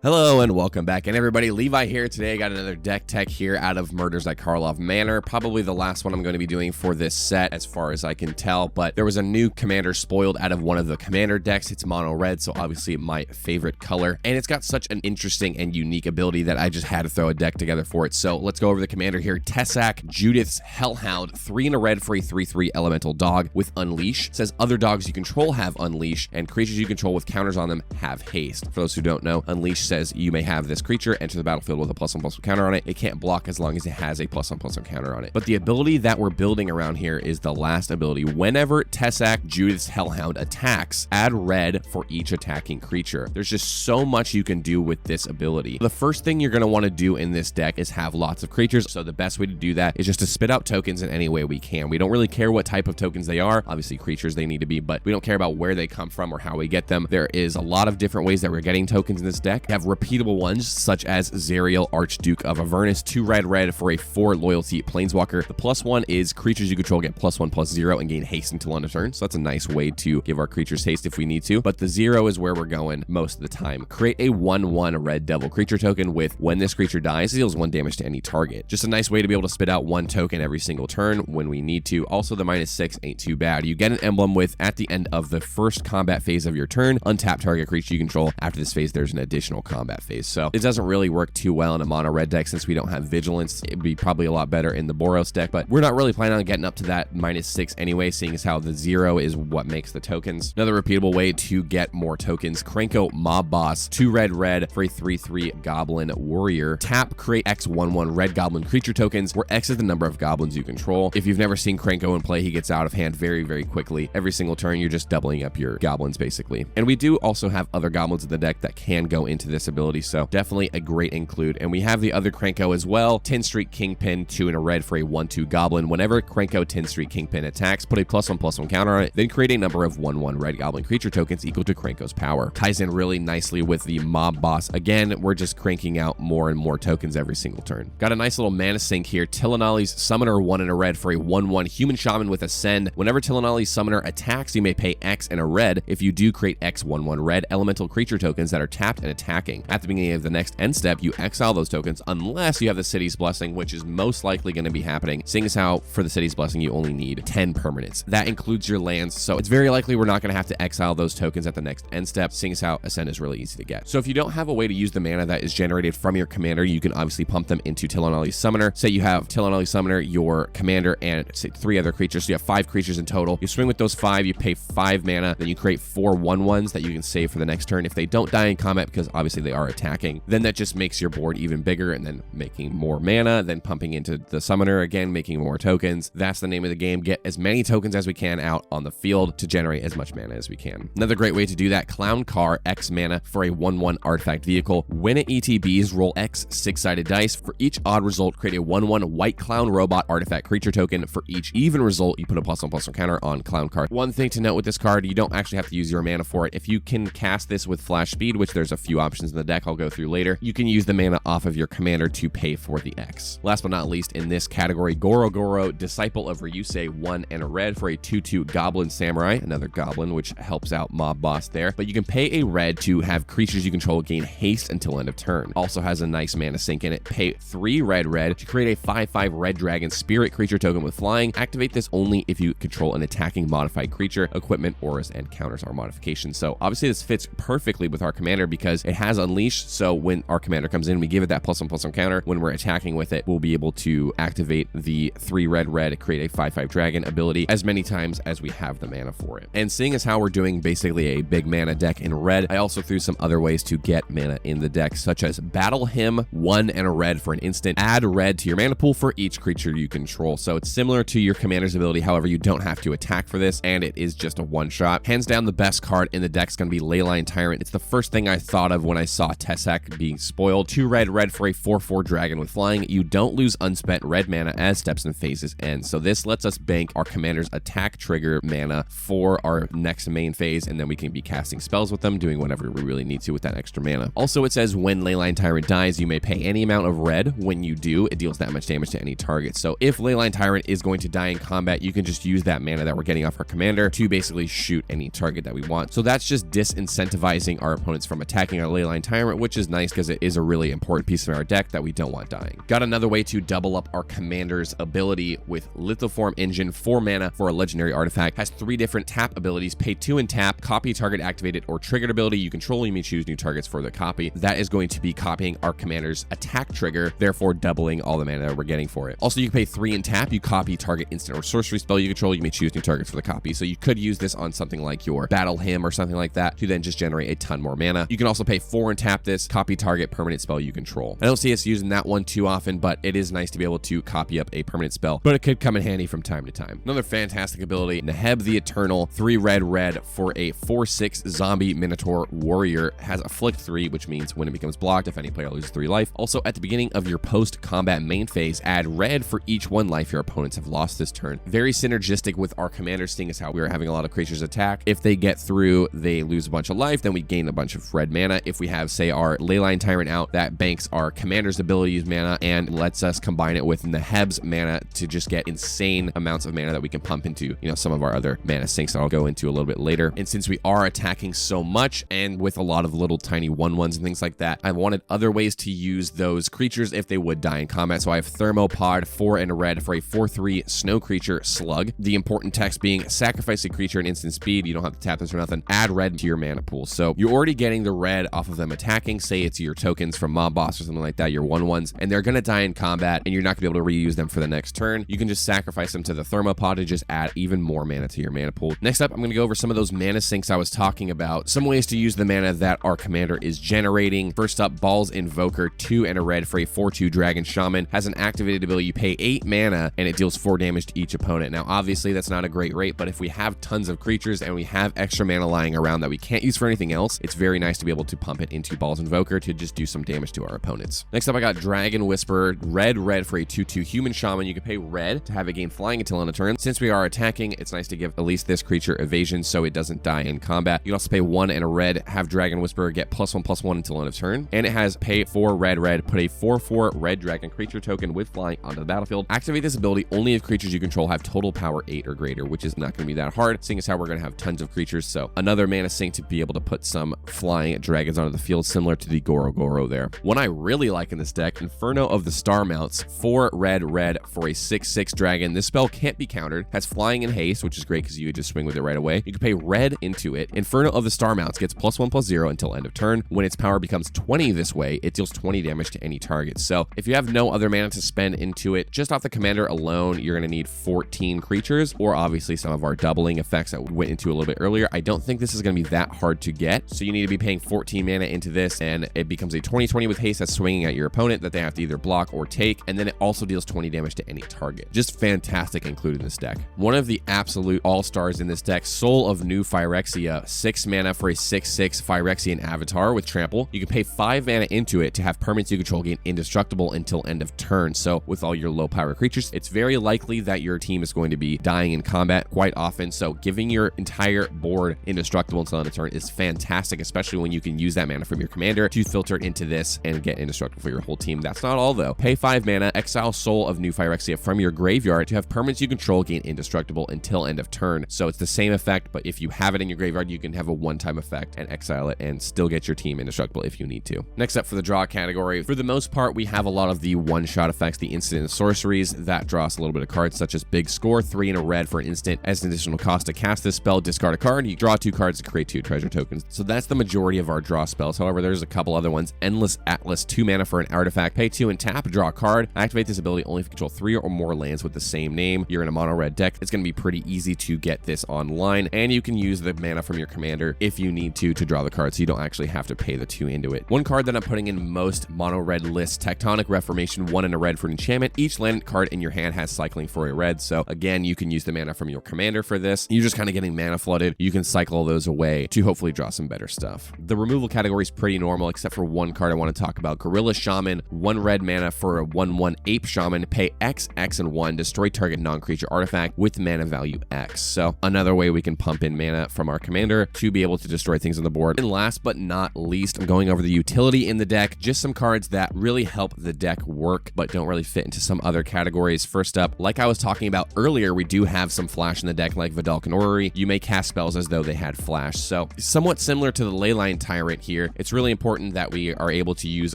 Hello and welcome back, and everybody, Levi here. Today I got another deck tech here out of Murders at Karlov Manor, probably the last one I'm going to be doing for this set as far as I can tell, but there was a new commander spoiled out of one of the commander decks. It's mono red, so obviously my favorite color, and it's got such an interesting and unique ability that I just had to throw a deck together for it. So let's go over the commander here. Tesak, Judith's Hellhound, 3 and a red for a 3/3 elemental dog with Unleash. It says other dogs you control have Unleash, and creatures you control with counters on them have Haste. For those who don't know, Unleash says you may have this creature enter the battlefield with a +1/+1 counter on it. It can't block as long as it has a +1/+1 counter on it. But the ability that we're building around here is the last ability. Whenever Tesak, Judith's Hellhound attacks, add red for each attacking creature. There's just so much you can do with this ability. The first thing you're going to want to do in this deck is have lots of creatures. So the best way to do that is just to spit out tokens in any way we can. We don't really care what type of tokens they are. Obviously creatures they need to be, but we don't care about where they come from or how we get them. There is a lot of different ways that we're getting tokens in this deck. We have repeatable ones such as Zariel, Archduke of Avernus, 2 red for a 4 loyalty planeswalker. The +1 is creatures you control get +1/+0 and gain haste until end of turn. So that's a nice way to give our creatures haste if we need to. But the 0 is where we're going most of the time. Create a 1/1 red devil creature token with when this creature dies, it deals 1 damage to any target. Just a nice way to be able to spit out 1 token every single turn when we need to. Also, the -6 ain't too bad. You get an emblem with at the end of the first combat phase of your turn, untap target creature you control. After this phase, there's an additional combat phase. So it doesn't really work too well in a mono red deck since we don't have vigilance. It'd be probably a lot better in the Boros deck, but we're not really planning on getting up to that -6 anyway, seeing as how the 0 is what makes the tokens. Another repeatable way to get more tokens, Krenko Mob Boss, 2 red for a 3/3 Goblin Warrior. Tap, create X/1/1 red goblin creature tokens, where X is the number of goblins you control. If you've never seen Krenko in play, he gets out of hand very quickly. Every single turn, you're just doubling up your goblins, basically. And we do also have other goblins in the deck that can go into this ability, so definitely a great include. And we have the other Krenko as well, 10 Street Kingpin, 2 and a red for a 1/2 goblin. Whenever Krenko 10 Street Kingpin attacks, put a +1/+1 counter on it, then create a number of 1/1 red goblin creature tokens equal to Krenko's power. Ties in really nicely with the Mob Boss. Again, we're just cranking out more and more tokens every single turn. Got a nice little mana sink here. Tilonalli's Summoner, 1 and a red for a 1/1 human shaman with Ascend. Whenever Tilonalli's Summoner attacks, you may pay X and a red. If you do, create X/1/1 red elemental creature tokens that are tapped and attacking. At the beginning of the next end step, you exile those tokens unless you have the City's Blessing, which is most likely going to be happening, seeing as how for the City's Blessing you only need 10 permanents. That includes your lands, so it's very likely we're not going to have to exile those tokens at the next end step, seeing as how Ascend is really easy to get. So if you don't have a way to use the mana that is generated from your commander, you can obviously pump them into Tilonalli's Summoner. Say you have Tilonalli's Summoner, your commander, and say 3 other creatures, so you have 5 creatures in total. You swing with those 5, you pay 5 mana, then you create 4 1/1s that you can save for the next turn. If they don't die in combat, because obviously they are attacking, then that just makes your board even bigger, and then making more mana, then pumping into the Summoner again, making more tokens. That's the name of the game. Get as many tokens as we can out on the field to generate as much mana as we can. Another great way to do that, Clown Car, X mana for a 1/1 artifact vehicle. When it ETBs, roll X 6-sided dice. For each odd result, create a 1/1 white clown robot artifact creature token. For each even result, you put a +1/+1 counter on Clown Car. One thing to note with this card, you don't actually have to use your mana for it. If you can cast this with flash speed, which there's a few options in the deck I'll go through later, you can use the mana off of your commander to pay for the X. Last but not least in this category, Goro-Goro, Disciple of Ryusei, 1 and a red for a 2/2 Goblin Samurai, another goblin, which helps out Mob Boss there. But you can pay a red to have creatures you control gain haste until end of turn. Also has a nice mana sink in it. Pay 3 red to create a 5/5 red dragon spirit creature token with flying. Activate this only if you control an attacking modified creature. Equipment, auras, and counters are modifications. So obviously this fits perfectly with our commander because it has Unleash. So when our commander comes in, we give it that +1/+1 counter. When we're attacking with it, we'll be able to activate the 3 red, create a 5/5 dragon ability as many times as we have the mana for it. And seeing as how we're doing basically a big mana deck in red, I also threw some other ways to get mana in the deck, such as Battle Him, 1 and a red for an instant. Add red to your mana pool for each creature you control. So it's similar to your commander's ability, however, you don't have to attack for this, and it is just a one-shot. Hands down, the best card in the deck is going to be Leyline Tyrant. It's the first thing I thought of when I saw Tesak being spoiled. 2 red for a 4/4 dragon with flying. You don't lose unspent red mana as steps and phases end. So this lets us bank our commander's attack trigger mana for our next main phase, and then we can be casting spells with them, doing whatever we really need to with that extra mana. Also, it says when Leyline Tyrant dies, you may pay any amount of red. When you do, it deals that much damage to any target. So if Leyline Tyrant is going to die in combat, you can just use that mana that we're getting off our commander to basically shoot any target that we want. So that's just disincentivizing our opponents from attacking our Leyline Leyline Tyrant, which is nice because it is a really important piece in our deck that we don't want dying. Got another way to double up our commander's ability with Lithoform Engine, 4 mana for a legendary artifact. Has 3 different tap abilities. Pay 2 and tap, copy target activated or triggered ability you control. You may choose new targets for the copy. That is going to be copying our commander's attack trigger, therefore doubling all the mana that we're getting for it. Also, you can pay 3 and tap, you copy target instant or sorcery spell you control. You may choose new targets for the copy. So you could use this on something like your Battle Hymn or something like that to then just generate a ton more mana. You can also pay 4 and tap this, copy target permanent spell you control. I don't see us using that one too often, but it is nice to be able to copy up a permanent spell, but it could come in handy from time to time. Another fantastic ability, Neheb the Eternal, 3 red for a 4/6 zombie minotaur warrior. Has afflict 3, which means when it becomes blocked, if any player loses 3 life. Also, at the beginning of your post-combat main phase, add red for each 1 life your opponents have lost this turn. Very synergistic with our commander, seeing as how we are having a lot of creatures attack. If they get through, they lose a bunch of life, then we gain a bunch of red mana. If we have, say, our Leyline Tyrant out, that banks our commander's abilities mana and lets us combine it with Neheb's mana to just get insane amounts of mana that we can pump into, some of our other mana sinks that I'll go into a little bit later. And since we are attacking so much and with a lot of little tiny 1/1s and things like that, I wanted other ways to use those creatures if they would die in combat. So I have Thermopod, 4 and a red for a 4/3 snow creature slug. The important text being sacrifice a creature in instant speed. You don't have to tap this or nothing. Add red to your mana pool. So you're already getting the red off of them attacking. Say it's your tokens from Mob Boss or something like that, your 1/1s, and they're going to die in combat and you're not going to be able to reuse them for the next turn. You can just sacrifice them to the Thermopod to just add even more mana to your mana pool. Next up, I'm going to go over some of those mana sinks I was talking about. Some ways to use the mana that our commander is generating. First up, Bhaal's Invoker, 2 and a red for a 4/2 dragon shaman. Has an activated ability. You pay 8 mana and it deals 4 damage to each opponent. Now, obviously, that's not a great rate, but if we have tons of creatures and we have extra mana lying around that we can't use for anything else, it's very nice to be able to pump it into Bhaal's Invoker to just do some damage to our opponents. Next up, I got Dragon Whisperer, red for a 2/2 human shaman. You can pay red to have it gain flying until end of turn. Since we are attacking, it's nice to give at least this creature evasion so it doesn't die in combat. You can also pay 1 and a red, have Dragon Whisperer get +1/+1 until end of turn. And it has pay 4 red, put a 4/4 red dragon creature token with flying onto the battlefield. Activate this ability only if creatures you control have total power 8 or greater, which is not going to be that hard, seeing as how we're going to have tons of creatures. So another mana sink to be able to put some flying dragons onto the field, similar to the Goro-Goro there. One I really like in this deck, Inferno of the Star Mounts, 4 red for a 6/6 dragon. This spell can't be countered, has flying and haste, which is great because you would just swing with it right away. You can pay red into it. Inferno of the Star Mounts gets +1/+0 until end of turn. When its power becomes 20 this way, it deals 20 damage to any target. So if you have no other mana to spend into it, just off the commander alone, you're going to need 14 creatures, or obviously some of our doubling effects that we went into a little bit earlier. I don't think this is going to be that hard to get, so you need to be paying 14 mana into this, and it becomes a 20/20 with haste that's swinging at your opponent that they have to either block or take, and then it also deals 20 damage to any target. Just fantastic included in this deck. One of the absolute all-stars in this deck, Soul of New Phyrexia, 6 mana for a 6/6 Phyrexian avatar with trample. You can pay 5 mana into it to have permanents you control gain indestructible until end of turn. So with all your low power creatures, it's very likely that your team is going to be dying in combat quite often. So giving your entire board indestructible until end of turn is fantastic, especially when you can use that mana from your commander to filter it into this and get indestructible for your whole team. That's not all though. Pay 5 mana, exile Soul of New Phyrexia from your graveyard to have permanents you control gain indestructible until end of turn. So it's the same effect, but if you have it in your graveyard, you can have a one-time effect and exile it and still get your team indestructible if you need to. Next up for the draw category, for the most part, we have a lot of the one-shot effects, the instant and sorceries that draw us a little bit of cards, such as Big Score, 3 and a red for an instant. As an additional cost to cast this spell, discard a card. You draw 2 cards to create 2 treasure tokens. So that's the majority of our draw spells. However, there's a couple other ones. Endless Atlas, 2 mana for an artifact. Pay 2 and tap, draw a card. Activate this ability only if you control 3 or more lands with the same name. You're in a mono red deck. It's going to be pretty easy to get this online, and you can use the mana from your commander if you need to draw the card, so you don't actually have to pay the 2 into it. One card that I'm putting in most mono red lists, Tectonic Reformation, 1 and a red for an enchantment. Each land card in your hand has cycling for a red, so again, you can use the mana from your commander for this. You're just kind of getting mana flooded. You can cycle those away to hopefully draw some better stuff. The removal category is pretty normal, except for one card I want to talk about. Gorilla Shaman, 1 red mana for a 1/1 ape shaman. Pay X, and 1, destroy target non-creature artifact with mana value X. So another way we can pump in mana from our commander to be able to destroy things on the board. And last but not least, I'm going over the utility in the deck. Just some cards that really help the deck work, but don't really fit into some other categories. First up, like I was talking about earlier, we do have some flash in the deck like Vedalken Orrery. You may cast spells as though they had flash. So somewhat similar to the Leyline Tyrant here, here. It's really important that we are able to use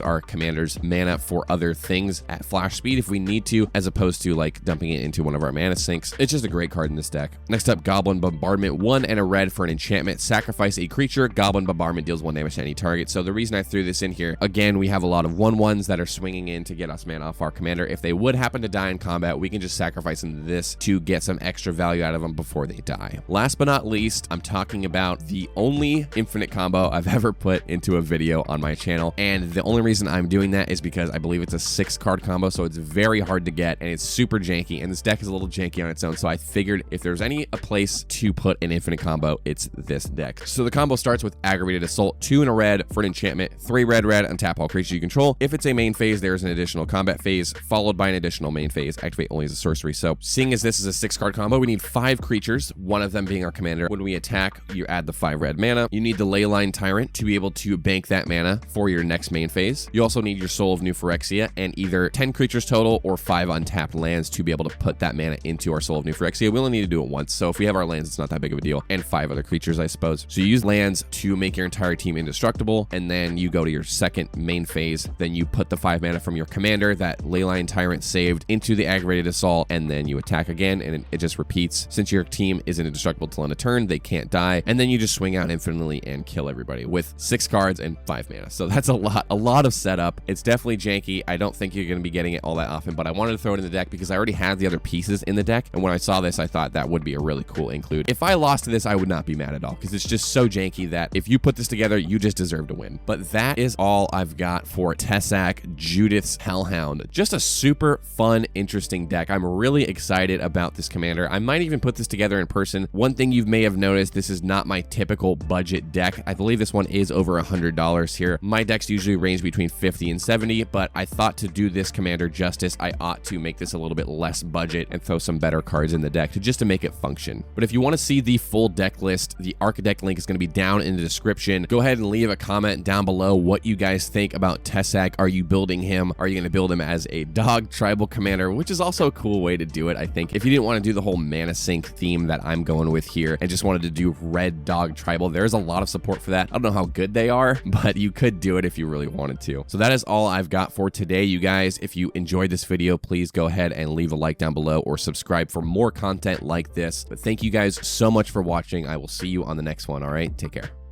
our commander's mana for other things at flash speed if we need to, as opposed to like dumping it into one of our mana sinks. It's just a great card in this deck. Next up, Goblin Bombardment. 1 and a red for an enchantment. Sacrifice a creature. Goblin Bombardment deals 1 damage to any target. So the reason I threw this in here, again, we have a lot of 1/1s that are swinging in to get us mana off our commander. If they would happen to die in combat, we can just sacrifice them this to get some extra value out of them before they die. Last but not least, I'm talking about the only infinite combo I've ever put into a video on my channel, and the only reason I'm doing that is because I believe it's a 6-card combo, so it's very hard to get, and it's super janky, and this deck is a little janky on its own, so I figured if there's a place to put an infinite combo, it's this deck. So the combo starts with Aggravated Assault. 2 and a red for an enchantment. 3 red, untap all creatures you control. If it's a main phase, there's an additional combat phase, followed by an additional main phase. Activate only as a sorcery. So seeing as this is a 6-card combo, we need 5 creatures, one of them being our commander. When we attack, you add the 5 red mana. You need the Leyline Tyrant to be able to bank that mana for your next main phase. You also need your Soul of New Phyrexia and either 10 creatures total or 5 untapped lands to be able to put that mana into our Soul of New Phyrexia. We only need to do it once, so if we have our lands, it's not that big of a deal. And 5 other creatures, I suppose. So you use lands to make your entire team indestructible, and then you go to your second main phase. Then you put the 5 mana from your commander that Leyline Tyrant saved into the Aggravated Assault, and then you attack again, and it just repeats. Since your team isn't indestructible till end of turn, they can't die, and then you just swing out infinitely and kill everybody with 6 cards and 5 mana. So that's a lot of setup. It's definitely janky. I don't think you're going to be getting it all that often, but I wanted to throw it in the deck because I already had the other pieces in the deck, and when I saw this, I thought that would be a really cool include. If I lost to this, I would not be mad at all because it's just so janky that if you put this together, you just deserve to win. But that is all I've got for Tesak, Judith's Hellhound. Just a super fun, interesting deck. I'm really excited about this commander. I might even put this together in person. One thing you may have noticed, this is not my typical budget deck. I believe this one is over $100 here. My decks usually range between 50 and 70, but I thought to do this commander justice, I ought to make this a little bit less budget and throw some better cards in the deck just to make it function. But if you want to see the full deck list, the Archdeck link is going to be down in the description. Go ahead and leave a comment down below what you guys think about Tesak. Are you building him? Are you going to build him as a dog tribal commander, which is also a cool way to do it, I think. If you didn't want to do the whole mana sink theme that I'm going with here and just wanted to do red dog tribal, there's a lot of support for that. I don't know how good they are, but you could do it if you really wanted to. So that is all I've got for today, you guys. If you enjoyed this video, please go ahead and leave a like down below or subscribe for more content like this. But thank you guys so much for watching. I will see you on the next one. All right, take care.